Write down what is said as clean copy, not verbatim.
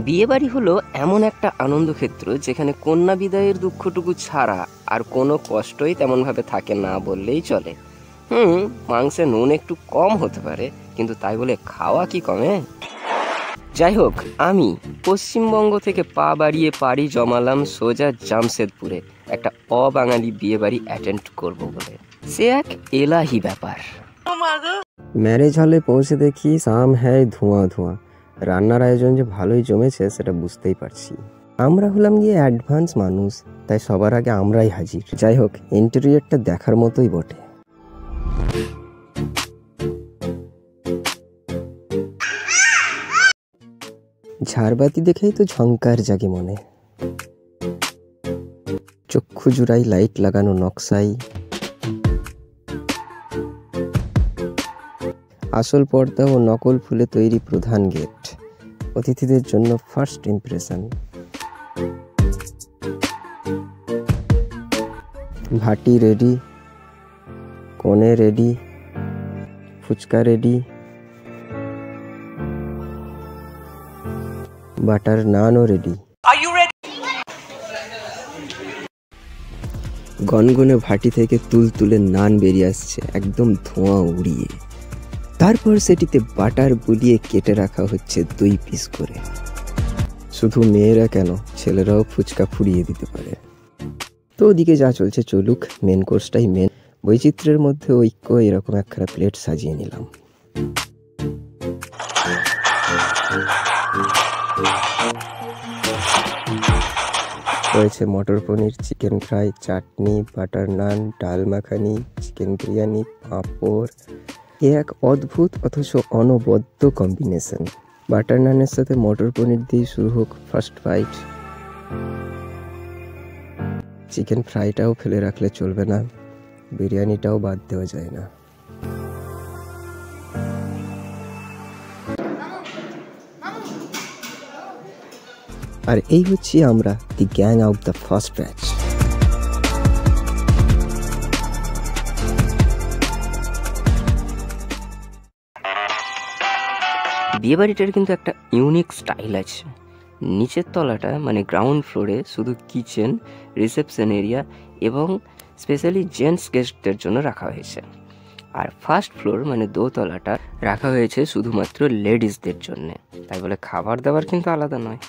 বিয়েবাড়ি হলো এমন একটা আনন্দক্ষেত্র যেখানে কন্যা বিদায়ের দুঃখটুকু ছাড়া আর কোনো কষ্টই তেমনভাবে থাকে না বললেই চলে। মাংসে নুন একটু কম হতে পারে, কিন্তু তাই বলে খাওয়া কি কমে? যাই হোক, আমি পশ্চিমবঙ্গ থেকে পা বাড়িয়ে পাড়ি জমালাম সোজা জামশেদপুরে একটা অবাঙালি বিয়ে বাড়ি অ্যাটেন্ড করবো বলে। সে এক এলাহি ব্যাপার। ম্যারেজ হলে পৌঁছে দেখি শাম হ্যায় ধোঁয়া ধোঁয়া। রান্নার আয়োজন যে ভালোই জমেছে সেটা বুঝতেই পারছি। আমরা হলাম গিয়ে অ্যাডভান্স মানুষ, তাই সবার আগে আমরাই হাজির। যাই হোক, ইন্টেরিয়রটা দেখার মতোই বটে। ঝাড়বাতি দেখেই তো ঝংকার জাগে মনে। চক্ষু জুড়াই লাইট লাগানো নকশাই, আসল পর্দা ও নকল ফুলে তৈরি প্রধান গেট, অতিথিদের জন্য ফার্স্ট ইমপ্রেশন। ভাটি রেডি, কনে রেডি, ফুচকা রেডি, বাটার নানও রেডি। গনগনে ভাটি থেকে তুলতুলে নান বেরিয়ে আসছে একদম ধোঁয়া উড়িয়ে। তারপর সেটিতে বাটার বুলিয়ে কেটে রাখা হচ্ছে 2 পিস করে। শুধু মেয়েরা কেন, ছেলেরাও ফুচকা ফুরিয়ে দিতে পারে। তো ওদিকে যা চলছে চলুক, মেন কোর্সটাই মেন। বৈচিত্র্যের মধ্যে ঐক্য, এরকম একখানা প্লেট সাজিয়ে নিলাম। রয়েছে মটর পনির, চিকেন ফ্রাই, চাটনি, বাটার নান, ডাল মাখানি, চিকেন বিরিয়ানি, পাঁপড়। এ এক অদ্ভুত অথচ অনবদ্য কম্বিনেশন। বাটার নানের সাথে মটর পনির দিয়ে শুরু হোক ফার্স্ট বাইট। চিকেন ফ্রাইটাও ফেলে রাখলে চলবে না, বিরিয়ানিটাও বাদ দেওয়া যায় না। আর এই হচ্ছি আমরা, the gang out the first batch. বিয়েবাড়িটার কিন্তু একটা ইউনিক স্টাইল আছে। নিচের তলাটা মানে গ্রাউন্ড ফ্লোরে শুধু কিচেন, রিসেপশন এরিয়া এবং স্পেশালি জেন্টস গেস্টদের জন্য রাখা হয়েছে। আর ফার্স্ট ফ্লোর মানে দোতলাটা রাখা হয়েছে শুধুমাত্র লেডিসদের জন্য। তাই বলে খাবার দাবার কিন্তু আলাদা নয়।